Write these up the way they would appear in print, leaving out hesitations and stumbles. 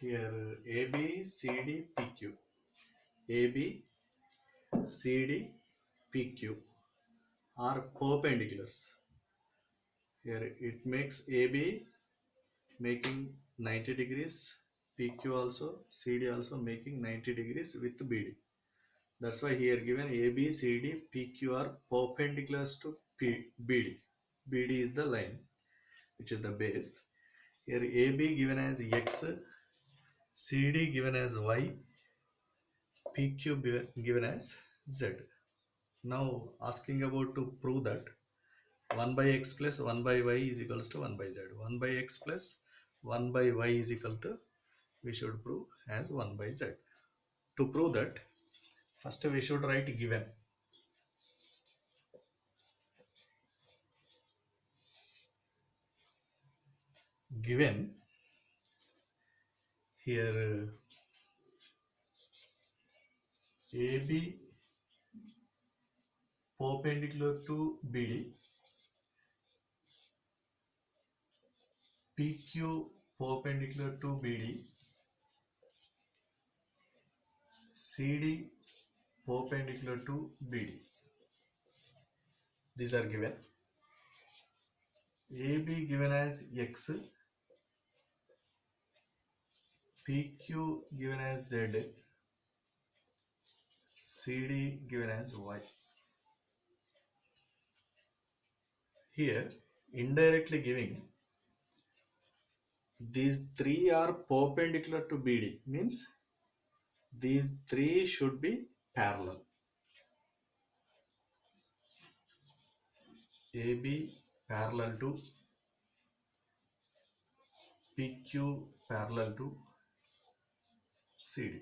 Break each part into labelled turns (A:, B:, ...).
A: Here AB, CD, PQ. AB, CD, PQ are perpendiculars. Here it makes AB making 90 degrees, PQ also, CD also making 90 degrees with BD. That's why here given AB, CD, PQ are perpendiculars to BD. BD is the line which is the base. Here AB given as X, CD given as Y, PQ given as Z. Now asking about to prove that 1 by x plus 1 by y is equals to 1 by z. 1 by x plus 1 by y is equal to, we should prove as 1 by z. To prove that, first we should write given. Given here AB perpendicular to BD, PQ perpendicular to BD, CD perpendicular to BD. These are given. AB given as X, PQ given as Z, CD given as Y. Here indirectly giving these three are perpendicular to BD means these three should be parallel. AB parallel to PQ parallel to CD.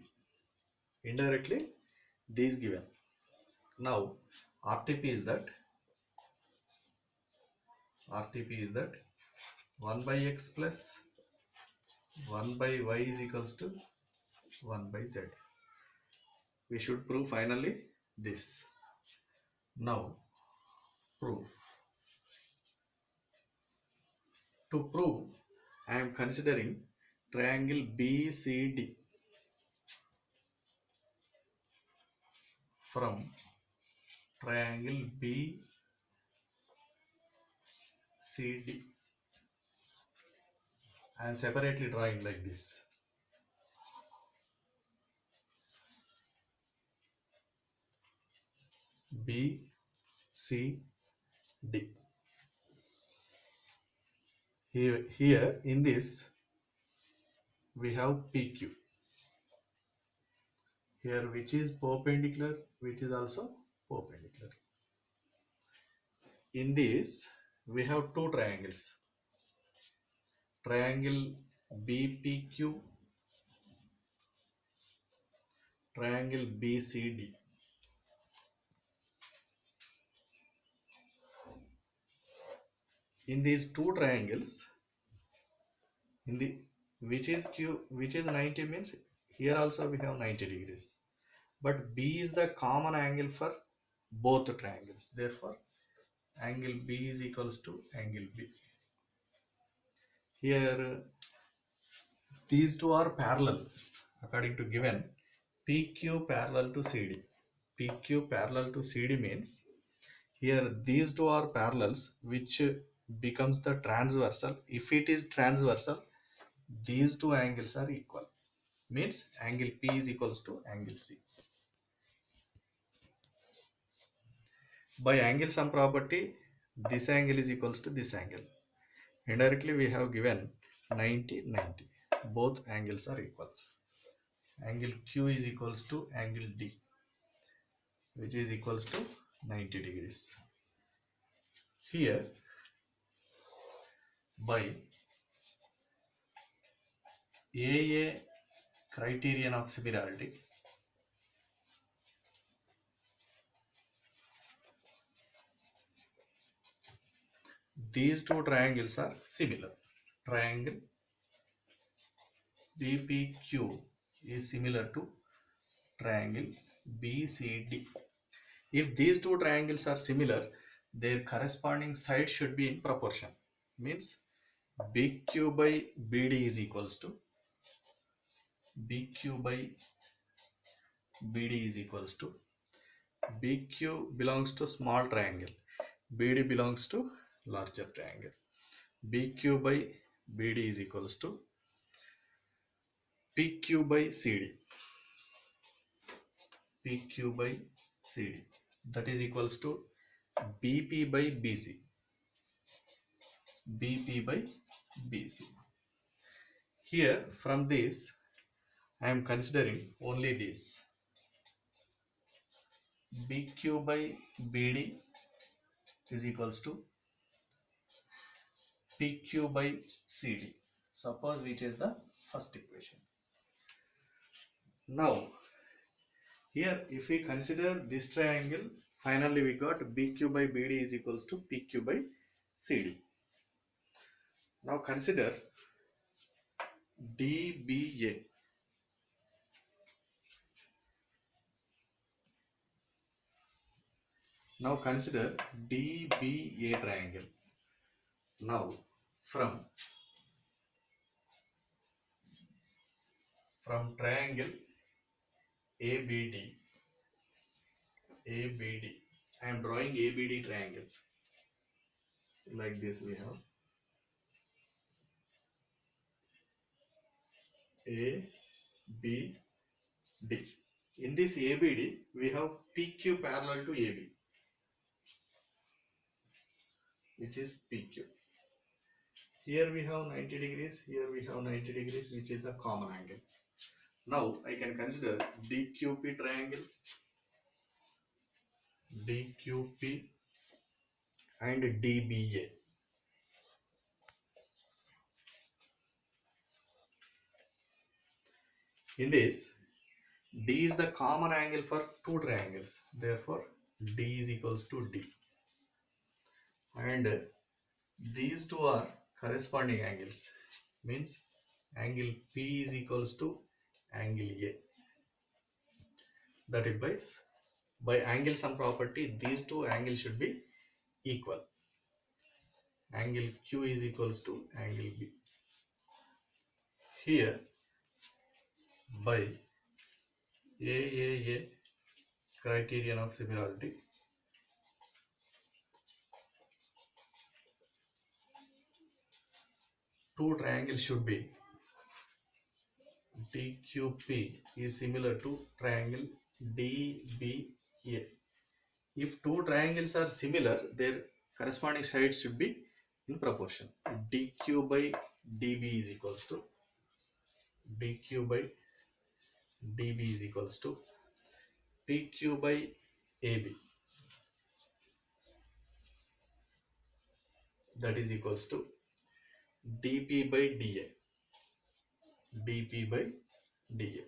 A: Indirectly these given. Now RTP is that 1 by x plus 1 by y is equals to 1 by z. We should prove finally this. Now proof. To prove, I am considering triangle BCD. From triangle BCD, I am separately drawing like this. BCD. Here in this we have PQ. Here which is perpendicular, which is also perpendicular. In this we have two triangles. Triangle BPQ, triangle BCD. In these two triangles, in the which is 90 means here also we have 90 degrees. But B is the common angle for both triangles. Therefore, angle B is equals to angle B. Here these two are parallel according to given PQ parallel to CD. PQ parallel to CD means here these two are parallels which becomes the transversal. If it is transversal, these two angles are equal. Means angle P is equals to angle C. By angle sum property, this angle is equals to this angle. Indirectly we have given 90, 90. Both angles are equal. Angle Q is equals to angle D, which is equals to 90 degrees. Here by AA criterion of similarity, these two triangles are similar. Triangle BPQ is similar to triangle BCD. If these two triangles are similar, their corresponding sides should be in proportion. Means BQ by BD is equals to BQ by BD is equals to, BQ belongs to small triangle, BD belongs to larger triangle. BQ by BD is equals to PQ by CD. PQ by CD, that is equals to BP by BC. BP by BC. Here from this I am considering only this. BQ by BD is equals to PQ by CD. Suppose which is the first equation. Now here if we consider this triangle, finally we got BQ by BD is equals to PQ by CD. Now consider DBA. Now consider DBA triangle. Now from triangle ABD, I am drawing ABD triangle. Like this we have ABD. In this ABD we have PQ parallel to AB, which is PQ. Here we have 90 degrees, here we have 90 degrees, which is the common angle. Now I can consider DQP triangle, DQP and DBA. In this, D is the common angle for two triangles, therefore D is equals to D. And these two are corresponding angles, means angle P is equals to angle A. That implies by angle sum property these two angles should be equal. Angle Q is equals to angle B. Here by AAA criterion of similarity, two triangles should be DQP is similar to triangle DBA. If two triangles are similar, their corresponding sides should be in proportion. DQ by DB is equals to DQ by DB is equals to PQ by AB. That is equals to DP by DA. DP by DA.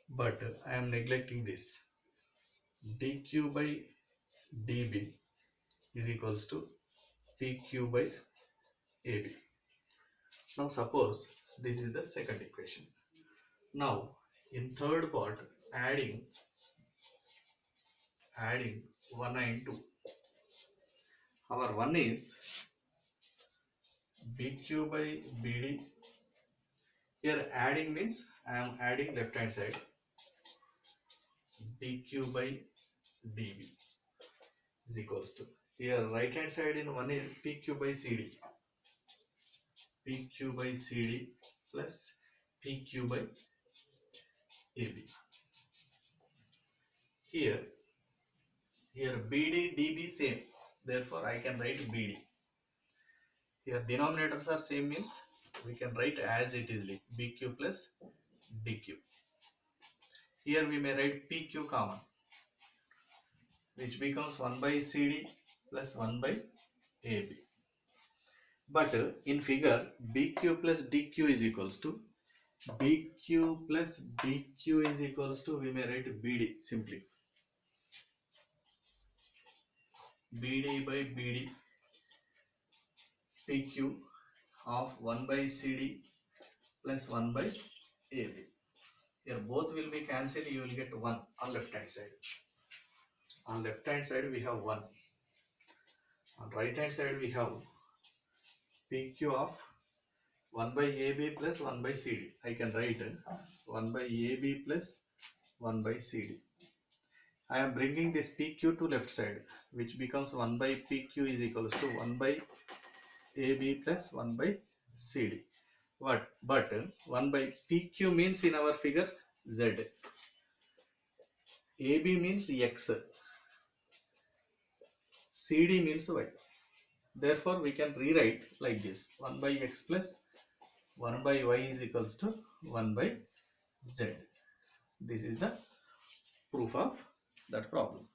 A: But I am neglecting this. DQ by DB is equals to PQ by AB. Now suppose this is the second equation. Now in third part, adding 1 and 2. Our 1 is BQ by BD. Here adding means I am adding left hand side, DQ by DB is equals to, here right hand side in 1 is PQ by CD. PQ by CD plus PQ by AB. Here BD DB same, therefore I can write BD. Here denominators are same, means we can write as it is, BQ plus DQ. Here we may write PQ common, which becomes 1 by CD plus 1 by AB. But in figure, BQ plus DQ is equals to, BQ plus DQ is equals to, we may write BD simply. BD by BD PQ of 1 by CD plus 1 by AB. Here both will be cancelled, you will get 1 on left hand side. On left hand side we have 1. On right hand side we have PQ of 1 by AB plus 1 by CD. I can write 1 by AB plus 1 by CD. I am bringing this PQ to left side, which becomes 1 by PQ is equals to 1 by AB plus 1 by CD. But 1 by PQ means in our figure Z. AB means X. CD means Y. Therefore, we can rewrite like this: 1 by X plus 1 by Y is equals to 1 by Z. This is the proof of that problem.